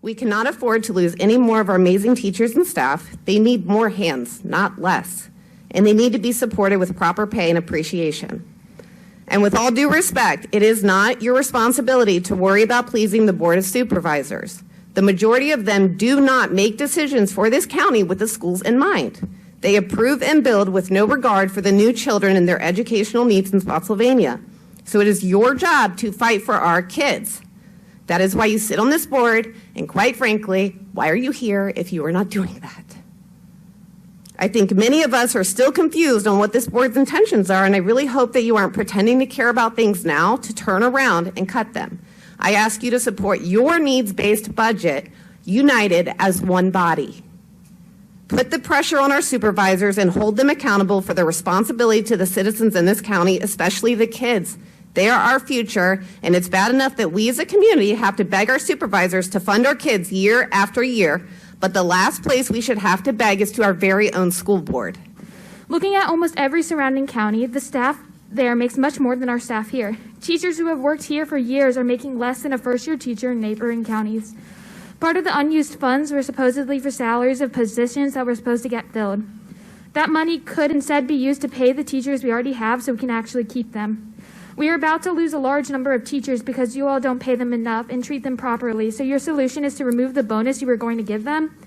We cannot afford to lose any more of our amazing teachers and staff. They need more hands, not less. And they need to be supported with proper pay and appreciation. And with all due respect, it is not your responsibility to worry about pleasing the Board of Supervisors. The majority of them do not make decisions for this county with the schools in mind. They approve and build with no regard for the new children and their educational needs in Spotsylvania. So it is your job to fight for our kids. That is why you sit on this board, and quite frankly, why are you here if you are not doing that? I think many of us are still confused on what this board's intentions are, and I really hope that you aren't pretending to care about things now to turn around and cut them. I ask you to support your needs-based budget, united as one body. Put the pressure on our supervisors and hold them accountable for their responsibility to the citizens in this county, especially the kids. They are our future, and it's bad enough that we as a community have to beg our supervisors to fund our kids year after year, but the last place we should have to beg is to our very own school board. Looking at almost every surrounding county, the staff there makes much more than our staff here. Teachers who have worked here for years are making less than a first-year teacher in neighboring counties. Part of the unused funds were supposedly for salaries of positions that were supposed to get filled. That money could instead be used to pay the teachers we already have so we can actually keep them. We are about to lose a large number of teachers because you all don't pay them enough and treat them properly, so your solution is to remove the bonus you were going to give them?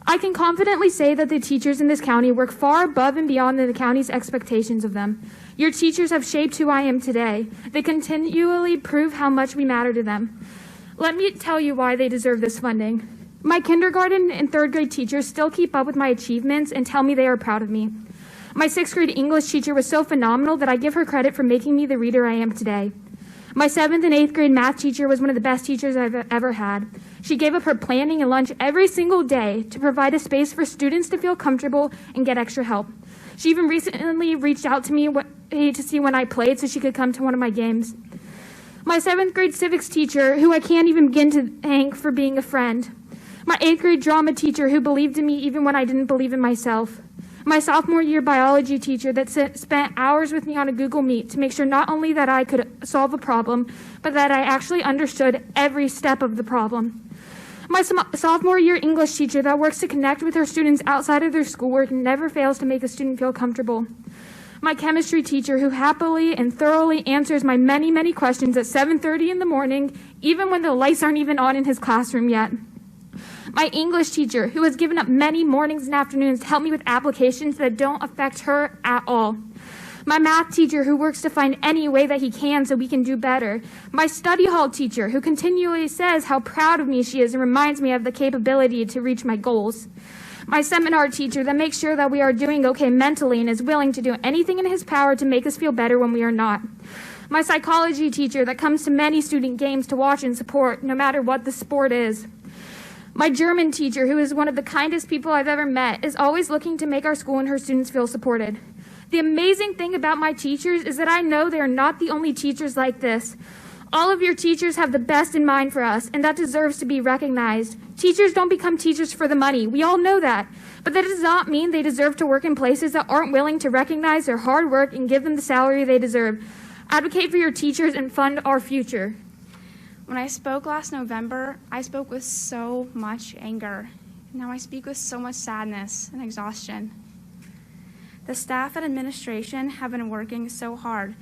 I can confidently say that the teachers in this county work far above and beyond the county's expectations of them. Your teachers have shaped who I am today. They continually prove how much we matter to them. Let me tell you why they deserve this funding. My kindergarten and third grade teachers still keep up with my achievements and tell me they are proud of me. My sixth grade English teacher was so phenomenal that I give her credit for making me the reader I am today. My 7th and 8th grade math teacher was one of the best teachers I've ever had. She gave up her planning and lunch every single day to provide a space for students to feel comfortable and get extra help. She even recently reached out to me to see when I played so she could come to one of my games. My 7th grade civics teacher, who I can't even begin to thank for being a friend. My 8th grade drama teacher, who believed in me even when I didn't believe in myself. My sophomore year biology teacher that spent hours with me on a Google Meet to make sure not only that I could solve a problem, but that I actually understood every step of the problem. My sophomore year English teacher that works to connect with her students outside of their schoolwork and never fails to make a student feel comfortable. My chemistry teacher who happily and thoroughly answers my many, many questions at 7:30 in the morning, even when the lights aren't even on in his classroom yet. My English teacher, who has given up many mornings and afternoons to help me with applications that don't affect her at all. My math teacher, who works to find any way that he can so we can do better. My study hall teacher, who continually says how proud of me she is and reminds me of the capability to reach my goals. My seminar teacher that makes sure that we are doing okay mentally and is willing to do anything in his power to make us feel better when we are not. My psychology teacher that comes to many student games to watch and support, no matter what the sport is. My German teacher, who is one of the kindest people I've ever met, is always looking to make our school and her students feel supported. The amazing thing about my teachers is that I know they are not the only teachers like this. All of your teachers have the best in mind for us, and that deserves to be recognized. Teachers don't become teachers for the money. We all know that. But that does not mean they deserve to work in places that aren't willing to recognize their hard work and give them the salary they deserve. Advocate for your teachers and fund our future. When I spoke last November, I spoke with so much anger. Now I speak with so much sadness and exhaustion. The staff and administration have been working so hard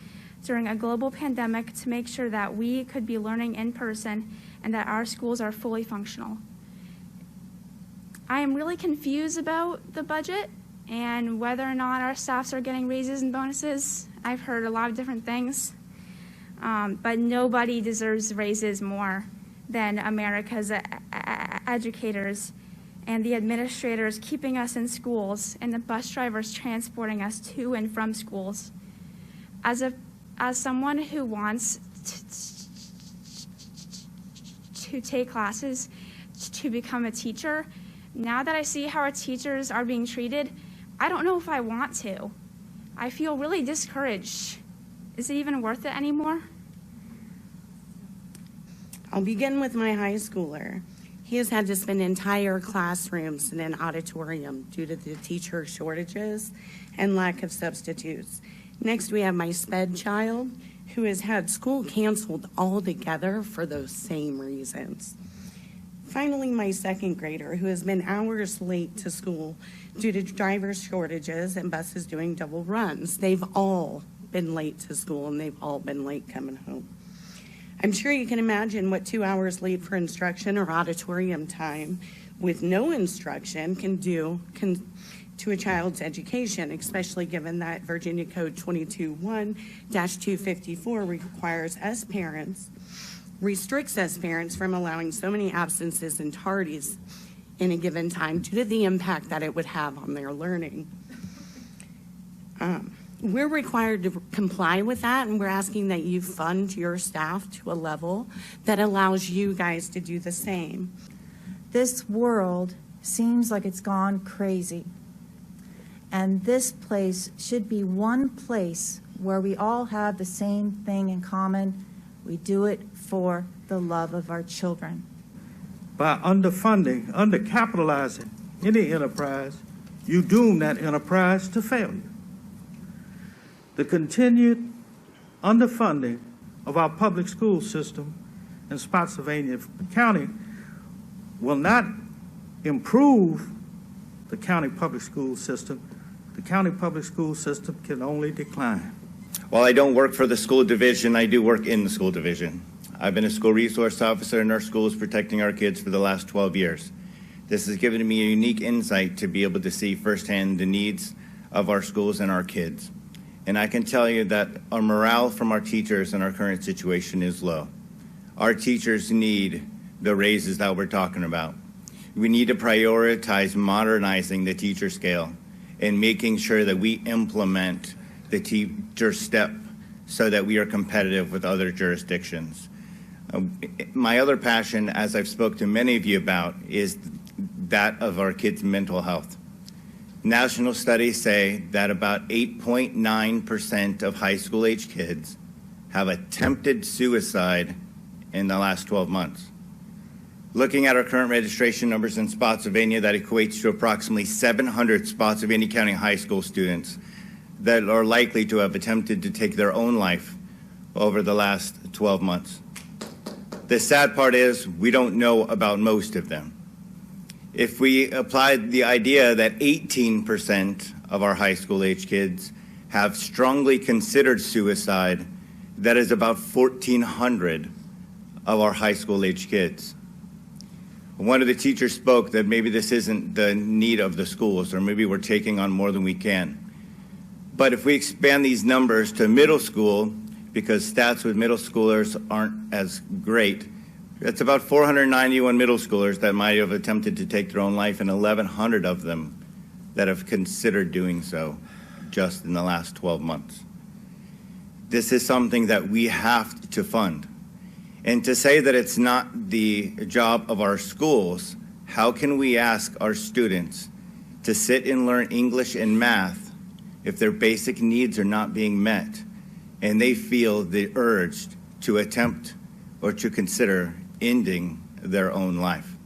during a global pandemic to make sure that we could be learning in person and that our schools are fully functional. I am really confused about the budget and whether or not our staffs are getting raises and bonuses. I've heard a lot of different things. But nobody deserves raises more than America's educators and the administrators keeping us in schools and the bus drivers transporting us to and from schools. As someone who wants to take classes to become a teacher, now that I see how our teachers are being treated, I don't know if I want to. I feel really discouraged. Is it even worth it anymore? I'll begin with my high schooler. He has had to spend entire classrooms in an auditorium due to the teacher shortages and lack of substitutes. Next, we have my sped child, who has had school canceled altogether for those same reasons. Finally, my second grader, who has been hours late to school due to driver shortages and buses doing double runs. They've all been late to school, and they've all been late coming home. I'm sure you can imagine what 2 hours late for instruction or auditorium time with no instruction can do to a child's education, especially given that Virginia Code 22.1-254 restricts us parents from allowing so many absences and tardies in a given time due to the impact that it would have on their learning. We're required to comply with that, and we're asking that you fund your staff to a level that allows you guys to do the same. This world seems like it's gone crazy, and this place should be one place where we all have the same thing in common. We do it for the love of our children. By underfunding, undercapitalizing any enterprise, you doom that enterprise to failure. The continued underfunding of our public school system in Spotsylvania County will not improve the county public school system. The county public school system can only decline. While I don't work for the school division, I do work in the school division. I've been a school resource officer in our schools protecting our kids for the last 12 years. This has given me a unique insight to be able to see firsthand the needs of our schools and our kids. And I can tell you that our morale from our teachers in our current situation is low. Our teachers need the raises that we're talking about. We need to prioritize modernizing the teacher scale and making sure that we implement the teacher step so that we are competitive with other jurisdictions. My other passion, as I've spoke to many of you about, is that of our kids' mental health. National studies say that about 8.9% of high school age kids have attempted suicide in the last 12 months. Looking at our current registration numbers in Spotsylvania, that equates to approximately 700 Spotsylvania County high school students that are likely to have attempted to take their own life over the last 12 months. The sad part is we don't know about most of them. If we applied the idea that 18% of our high school age kids have strongly considered suicide, that is about 1,400 of our high school age kids. One of the teachers spoke that maybe this isn't the need of the schools, or maybe we're taking on more than we can. But if we expand these numbers to middle school, because stats with middle schoolers aren't as great, it's about 491 middle schoolers that might have attempted to take their own life, and 1,100 of them that have considered doing so just in the last 12 months. This is something that we have to fund. And to say that it's not the job of our schools, how can we ask our students to sit and learn English and math if their basic needs are not being met and they feel the urge to attempt or to consider ending their own life?